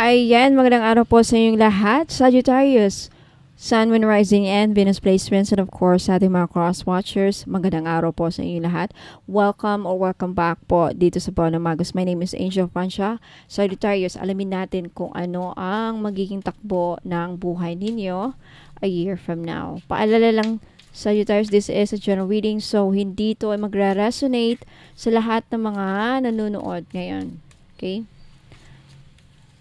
Ayan, magandang araw po sa inyong lahat. Sagittarius, Sun, Moon, Rising, and Venus placements, and of course, sa ating mga cross-watchers, magandang araw po sa inyong lahat. Welcome or welcome back po dito sa Paolo Magos. My name is Angel Francia. Sagittarius, alamin natin kung ano ang magiging takbo ng buhay ninyo a year from now. Paalala lang, Sagittarius, this is a general reading, so hindi ito ay magre-resonate sa lahat ng mga nanonood ngayon. Okay?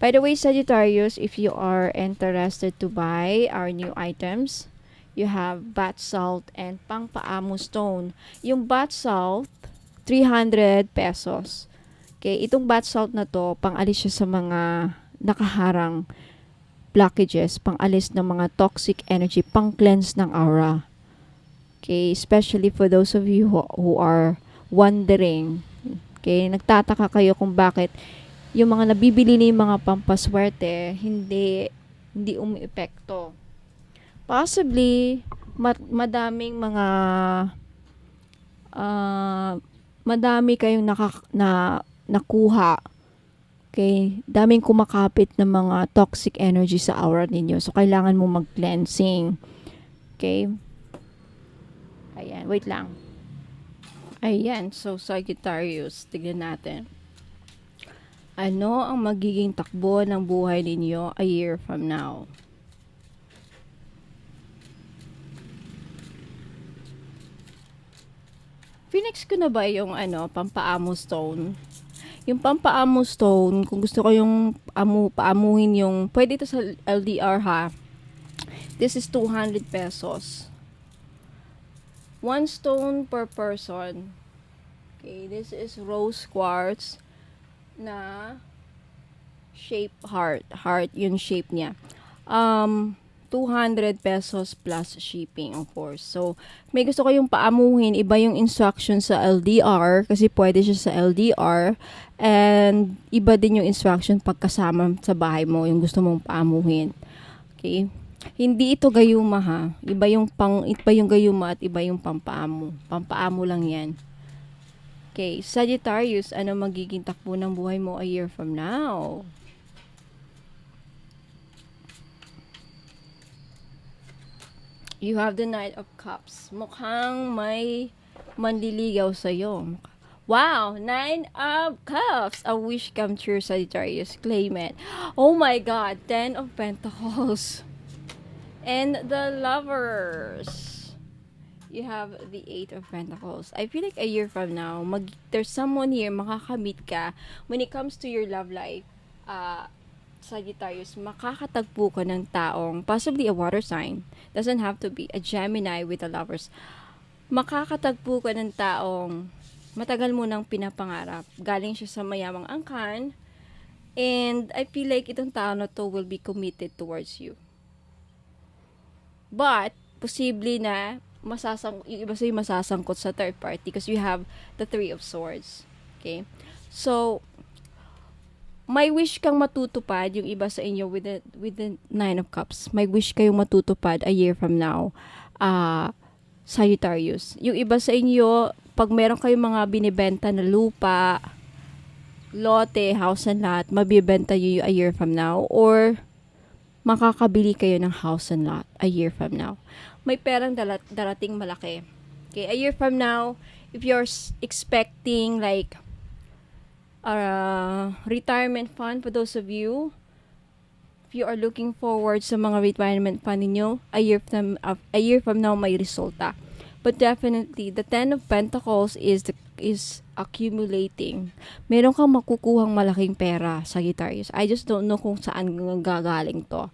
By the way, Sagittarius, if you are interested to buy our new items, you have bath salt and pangpaamo stone. Yung bath salt, 300 pesos. Okay, itong bath salt na to, pang-alis siya sa mga nakaharang blockages, pang-alis ng mga toxic energy, pang-cleanse ng aura. Okay, especially for those of you who are wondering. Okay, nagtataka kayo kung bakit yung mga nabibili na yung mga pampaswerte, hindi umiepekto. Possibly, madaming mga, madami kayong nakuha. Okay? Daming kumakapit ng mga toxic energy sa aura ninyo. So, kailangan mo mag-cleansing. Okay? Ayan, wait lang. Ayan, so Sagittarius, tignan natin. Ano ang magiging takbo ng buhay ninyo a year from now? Phoenix ko na ba yung pampaamo stone? Yung pampaamo stone, kung gusto ko yung paamuhin yung, pwede ito sa LDR ha. This is 200 pesos. One stone per person. Okay, this is rose quartz na shape heart yung shape niya. 200 pesos plus shipping, of course. So, may gusto kayong paamuhin, iba yung instruction sa LDR kasi pwede siya sa LDR, and iba din yung instruction pagkasama sa bahay mo yung gusto mong paamuhin. Okay? Hindi ito gayuma ha. Iba yung gayuma at iba yung pampaamo. Pampaamo lang 'yan. Okay, Sagittarius, ano magiging takbo ng buhay mo a year from now? You have the Knight of Cups. Mukhang may manliligaw sa'yo. Wow! 9 of Cups! A wish come true, Sagittarius. Claim it. Oh my God! 10 of Pentacles. And the Lovers. You have the 8 of Pentacles. I feel like a year from now, there's someone here, makakamit ka. When it comes to your love life, Sagittarius, makakatagpo ka ng taong, possibly a water sign. Doesn't have to be a Gemini with the Lovers. Makakatagpo ka ng taong matagal mo nang pinapangarap. Galing siya sa mayamang angkan. And I feel like itong tao na to will be committed towards you. But, posible na yung iba sa'yo masasangkot sa third party because you have the 3 of Swords. Okay? So, may wish kang matutupad yung iba sa inyo with the 9 of Cups. May wish kayong matutupad a year from now. Sagittarius. Yung iba sa inyo, pag meron kayong mga binibenta na lupa, lote, house and lot, mabibenta nyo a year from now, or makakabili kayo ng house and lot a year from now. May perang darating malaki. Okay, a year from now, if you're expecting like a retirement fund, for those of you, if you are looking forward sa mga retirement fund niyo, a year from now may resulta. But definitely, the 10 of Pentacles is accumulating. Meron kang makukuhang malaking pera, Sagittarius. I just don't know kung saan gagaling to.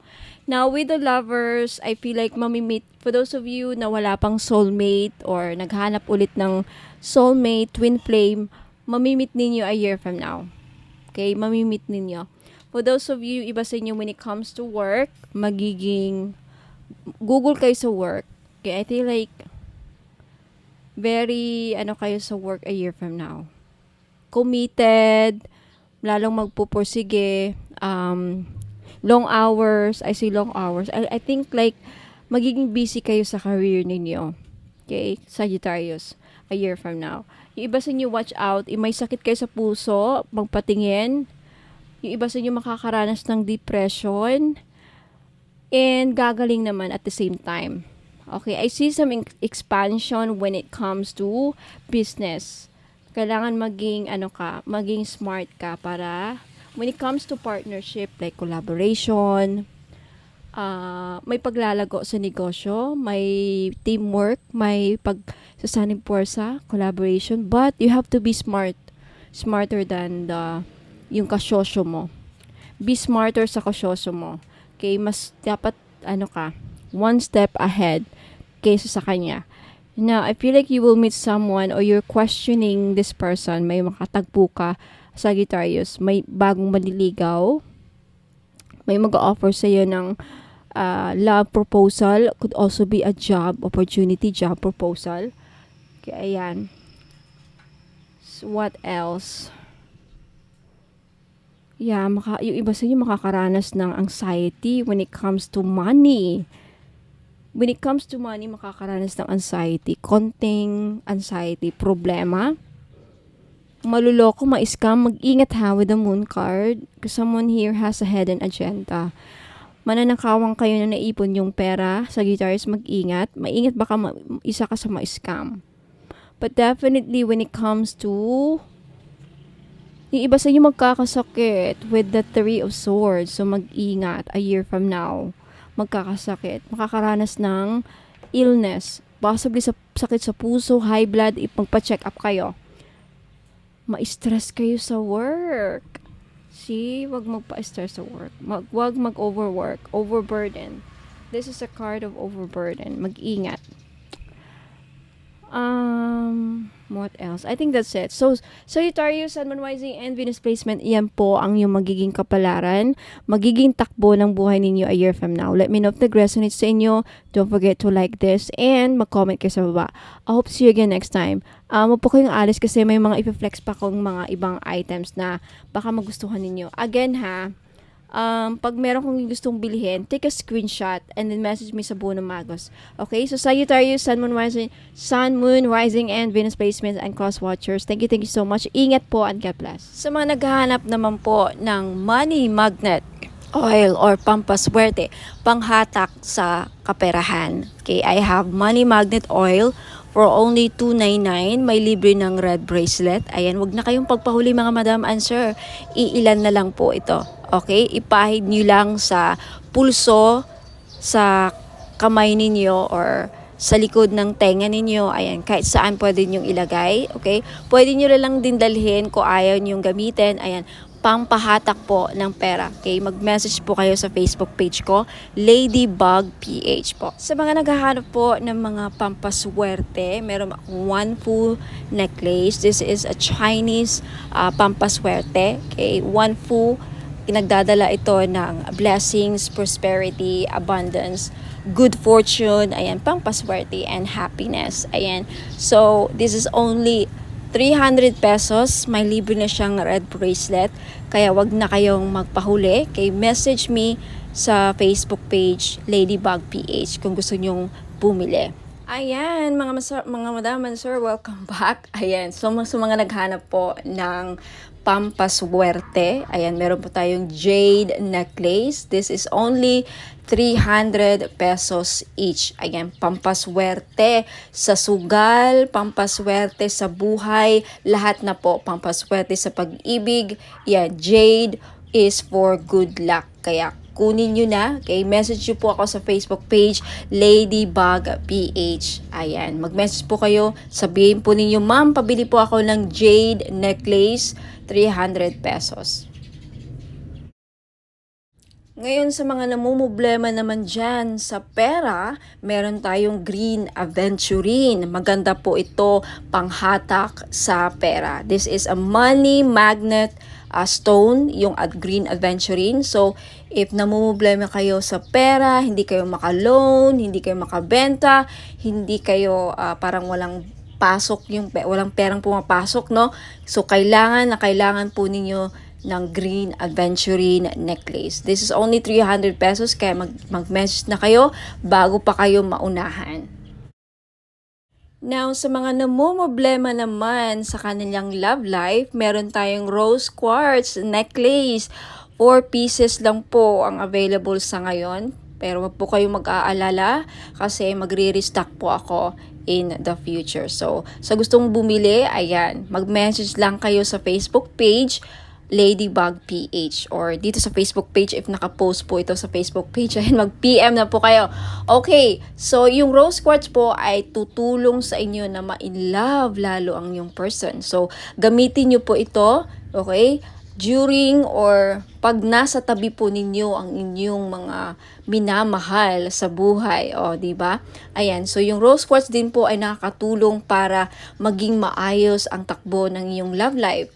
Now, with the Lovers, I feel like mamimit, for those of you na wala pang soulmate or naghanap ulit ng soulmate, twin flame, mamimit ninyo a year from now. Okay? Mamimit ninyo. For those of you, iba sa inyo, when it comes to work, magiging Google kayo sa work. Okay? I feel like very, kayo sa work a year from now. Committed, lalong magpupursige, long hours, I say long hours. I think like, magiging busy kayo sa career ninyo. Okay? Sagittarius, a year from now. Yung iba sa inyo, watch out. May sakit kayo sa puso, magpatingin. Yung iba sa inyo makakaranas ng depression and gagaling naman at the same time. Okay, I see some expansion when it comes to business. Kailangan maging smart ka para when it comes to partnership like collaboration, may paglalago sa negosyo, may teamwork, may pagsasanib puwersa, collaboration, but you have to be smarter than yung kasosyo mo. Be smarter sa kasosyo mo. Okay, mas dapat one step ahead kaysa sa kanya. Now, I feel like you will meet someone or you're questioning this person. May makatagpo ka, Sagittarius. May bagong manliligaw. May mag-offer sa'yo ng love proposal. Could also be a job opportunity, job proposal. Okay, ayan. So, what else? Yeah, yung iba sa inyo makakaranas ng anxiety when it comes to money. When it comes to money, makakaranas ng anxiety. Konting anxiety. Problema. Maluloko, ma-scam. Mag-ingat ha with the moon card. Because someone here has a hidden agenda. Mananakawang kayo na naipon yung pera. Sagittarius, mag-ingat. Maingat baka isa ka sa ma-scam. But definitely when it comes to yung iba sa inyo magkakasakit with the 3 of Swords. So mag-ingat a year from now. Magkakasakit, makakaranas ng illness, possibly sa sakit sa puso, high blood, magpa-check up kayo. Ma-stress kayo sa work. See, wag magpa-stress sa work. Wag mag-overwork, overburden. This is a card of overburden. Mag-ingat. What else? I think that's it. So, Sagittarius, Sun, Moon, Rising, and Venus placement, yan po ang yung magiging kapalaran, magiging takbo ng buhay ninyo a year from now. Let me know if the resonates sa inyo. Don't forget to like this and mag-comment kayo sa baba. I hope to see you again next time. Wag po kayong alis kasi may mga i-flex pa kong mga ibang items na baka magustuhan ninyo. Again ha, pag meron kong gustong bilhin, take a screenshot and then message me sa Buo ng Magos. Okay? So, Sagittarius, Sun, Moon, Rising, and Venus placements and cross watchers. Thank you so much. Ingat po and God bless. Sa mga naghahanap naman po ng money magnet oil or pampaswerte, panghatak sa kaperahan. Okay? I have money magnet oil for only $299. May libre ng red bracelet. Ayan, wag na kayong pagpahuli mga madam and sir. Iilan na lang po ito. Okay? Ipahid nyo lang sa pulso, sa kamay ninyo, or sa likod ng tenga ninyo. Ayan, kahit saan pwede nyo ilagay. Okay? Pwede nyo lang din dalhin kung ayaw nyo gamitin. Ayan, pampahatak po ng pera. Okay? Mag-message po kayo sa Facebook page ko, Ladybug PH po. Sa mga naghahanap po ng mga pampaswerte, meron akong Wanfu necklace. This is a Chinese pampaswerte. Okay? Wanfu, pinagdadala ito ng blessings, prosperity, abundance, good fortune, ayan, pampaswerte, and happiness. Ayan. So, this is only 300 pesos. May libre na siyang red bracelet. Kaya wag na kayong magpahuli. Okay, message me sa Facebook page, Ladybug PH, kung gusto nyong bumili. Ayan, mga madam and sir, welcome back. Ayan, so sa mga naghanap po ng pampaswerte, ayan, meron po tayong jade necklace. This is only 300 pesos each. Ayan, pampaswerte sa sugal, pampaswerte sa buhay, lahat na po, pampaswerte sa pag-ibig. Yan, jade is for good luck. Kaya kunin nyo na. Okay, message nyo po ako sa Facebook page, Ladybug PH. Ayan, mag-message po kayo. Sabihin po ninyo, ma'am, pabili po ako ng jade necklace, 300 pesos. Ngayon sa mga namumblema naman dyan sa pera, meron tayong Green Aventurine. Maganda po ito, panghatak sa pera. This is a money magnet stone, yung Green Aventurine. So, if namumblema kayo sa pera, hindi kayo maka-loan, hindi kayo makabenta, hindi kayo parang walang pasok, walang perang pumapasok, no? So, kailangan po ninyo ng Green Aventurine necklace. This is only 300 pesos, kaya mag-message na kayo bago pa kayo maunahan. Now, sa mga namumroblema naman sa kanilang love life, meron tayong rose quartz necklace. 4 pieces lang po ang available sa ngayon. Pero wag po kayong mag-aalala kasi magre-restock po ako in the future. So, sa gustong bumili, ayan, mag-message lang kayo sa Facebook page Ladybug PH or dito sa Facebook page if naka-post po ito sa Facebook page ay mag-PM na po kayo. Okay, so yung rose quartz po ay tutulong sa inyo na ma-in love lalo ang yung person. So gamitin niyo po ito, okay? During or pag nasa tabi po ninyo ang inyong mga minamahal sa buhay, o di ba? Ayan, so yung rose quartz din po ay nakakatulong para maging maayos ang takbo ng iyong love life.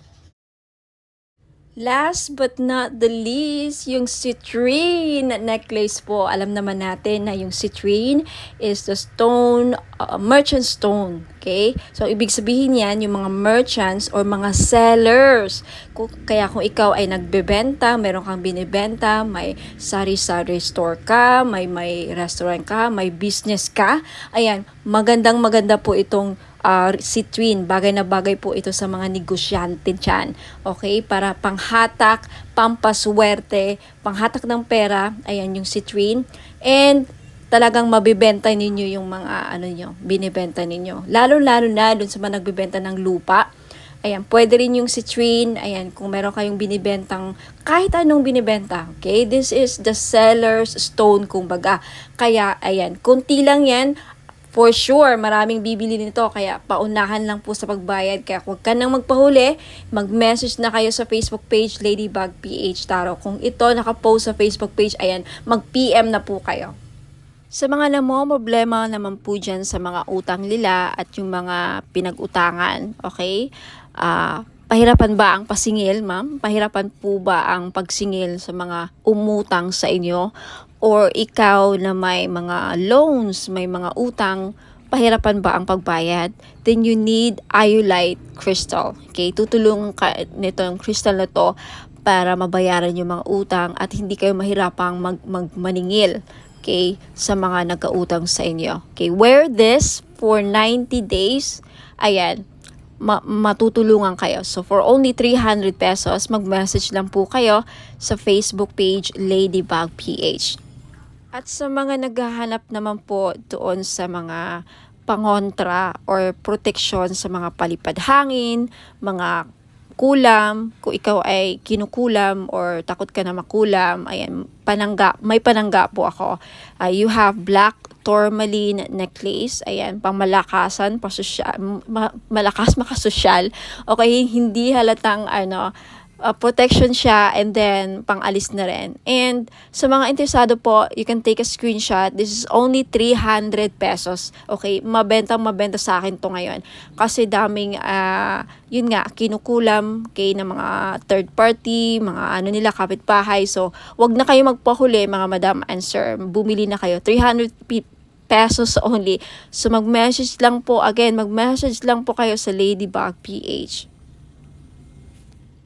Last but not the least, yung citrine necklace po. Alam naman natin na yung citrine is the stone, merchant stone. Okay? So, ibig sabihin yan, yung mga merchants or mga sellers. Kaya kung ikaw ay nagbebenta, meron kang binibenta, may sari-sari store ka, may restaurant ka, may business ka, ayan, maganda po itong citrine, bagay na bagay po ito sa mga negosyante dyan. Okay? Para panghatak, pampaswerte, panghatak ng pera, ayan yung citrine. And talagang mabibenta ninyo yung mga binibenta ninyo. Lalo-lalo na dun sa mga nagbibenta ng lupa. Ayan, pwede rin yung citrine. Ayan, kung meron kayong binibentang kahit anong binibenta. Okay? This is the seller's stone, kumbaga. Kaya, ayan, kunti lang yan. For sure, maraming bibili nito kaya paunahan lang po sa pagbayad. Kaya huwag ka nang magpahuli, mag-message na kayo sa Facebook page Ladybug PH Tarot. Kung ito nakapost sa Facebook page, ayan, mag-PM na po kayo. Sa mga problema naman po dyan sa mga utang nila at yung mga pinag-utangan, okay? Pahirapan ba ang pasingil, ma'am? Pahirapan po ba ang pagsingil sa mga umutang sa inyo? Or ikaw na may mga loans, may mga utang, pahirapan ba ang pagbayad? Then you need iolite crystal. Okay? Tutulungan ka nito yung crystal na to para mabayaran yung mga utang at hindi kayo mahirapang maningil. Okay? Sa mga nagkautang sa inyo. Okay? Wear this for 90 days. Ayan. Matutulungan kayo. So, for only 300 pesos, mag-message lang po kayo sa Facebook page Ladybug PH. At sa mga naghahanap naman po doon sa mga pangontra or protection sa mga palipad hangin, mga kulam, kung ikaw ay kinukulam or takot ka na makulam, ayan, may panangga po ako. You have black tourmaline necklace, ayan, pangmalakasan, malakas makasosyal. Okay, hindi halatang protection siya and then pang-alis na rin. And sa mga interesado po, you can take a screenshot. This is only 300 pesos. Okay, mabenta sa akin to ngayon. Kasi daming, yun nga, kinukulam kay ng mga third party, mga nila, kapitbahay. So, wag na kayo magpahuli mga madam and sir. Bumili na kayo. 300 pesos only. So, mag-message lang po kayo sa Ladybug PH.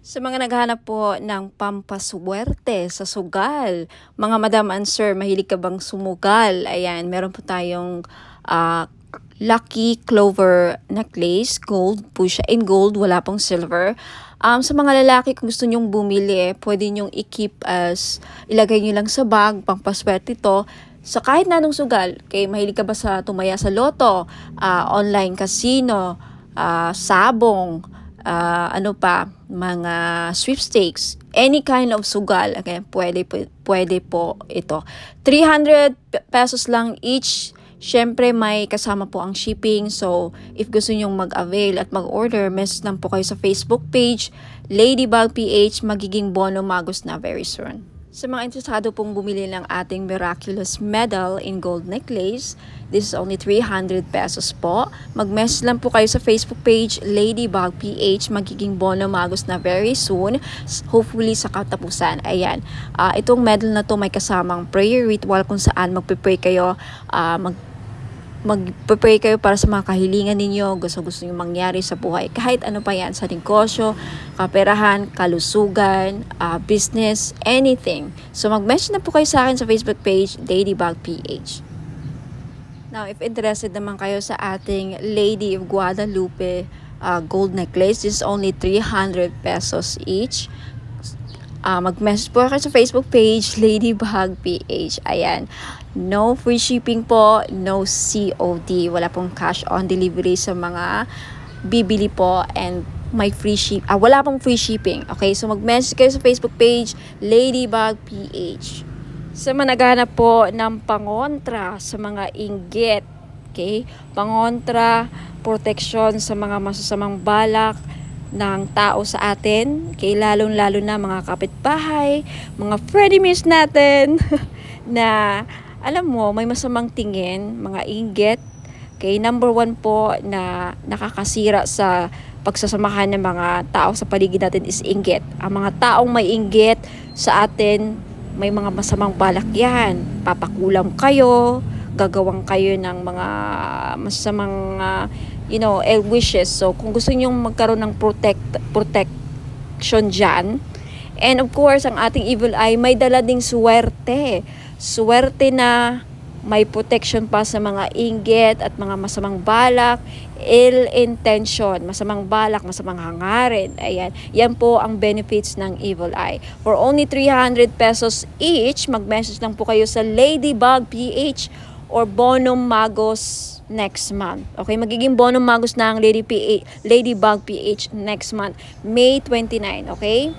Sa mga naghahanap po ng pampaswerte sa sugal, mga madam and sir, mahilig ka bang sumugal? Ayan, meron po tayong lucky clover necklace, gold po siya. In gold, wala pong silver. Sa mga lalaki, kung gusto nyong bumili, pwede nyong i-keep ilagay nyo lang sa bag, pampaswerte ito. So kahit na anong sugal, kay mahilig ka ba sa tumaya sa loto, online casino, sabong, mga sweepstakes, any kind of sugal, okay, pwede po ito. 300 pesos lang each. Syempre may kasama po ang shipping. So if gusto nyong mag-avail at mag-order, message lang po kayo sa Facebook page Ladybug PH. Magiging bono magos na very soon. Sa mga interesado pong bumili ng ating miraculous medal in gold necklace, this is only 300 pesos po. Mag-message lang po kayo sa Facebook page Ladybug PH. Magiging bono magos na very soon. Hopefully sa katapusan. Ayan. Itong medal na to may kasamang prayer ritual kung saan magpe-pray kayo, magpe-pray kayo para sa mga kahilingan ninyo, gusto nyo mangyari sa buhay. Kahit ano pa yan, sa negosyo, kaperahan, kalusugan, business, anything. So mag-message na po kayo sa akin sa Facebook page, Ladybug PH. Now, if interested naman kayo sa ating Lady of Guadalupe gold necklace, this is only 300 pesos each. Mag-message po kayo sa Facebook page, Ladybug PH. Ayan. No free shipping po, no COD. Wala pong cash on delivery sa mga bibili po, and may wala pong free shipping. Okay, so mag-message kayo sa Facebook page, Ladybug PH. Sa mga naghahanap po ng pangontra sa mga inggit, okay? Pangontra, protection sa mga masasamang balak ng tao sa atin, okay? Lalong-lalo na mga kapitbahay, mga frenemies natin na alam mo, may masamang tingin, mga inggit. Okay, number 1 po na nakakasira sa pagsasamahan ng mga tao sa paligid natin is inggit. Ang mga taong may inggit sa atin, may mga masamang balak yan. Papakulam kayo, gagawang kayo ng mga masamang ill wishes. So kung gusto niyo magkaroon ng protection dyan, and of course ang ating evil eye may dala ding swerte na may protection pa sa mga inggit at mga masamang balak, ill intention, masamang balak, masamang hangarin. Ayan, yan po ang benefits ng evil eye. For only 300 pesos each, mag-message lang po kayo sa Ladybug PH or Bonum Magos next month. Okay, magiging Bonum Magos na ang Ladybug PH next month, May 29, okay?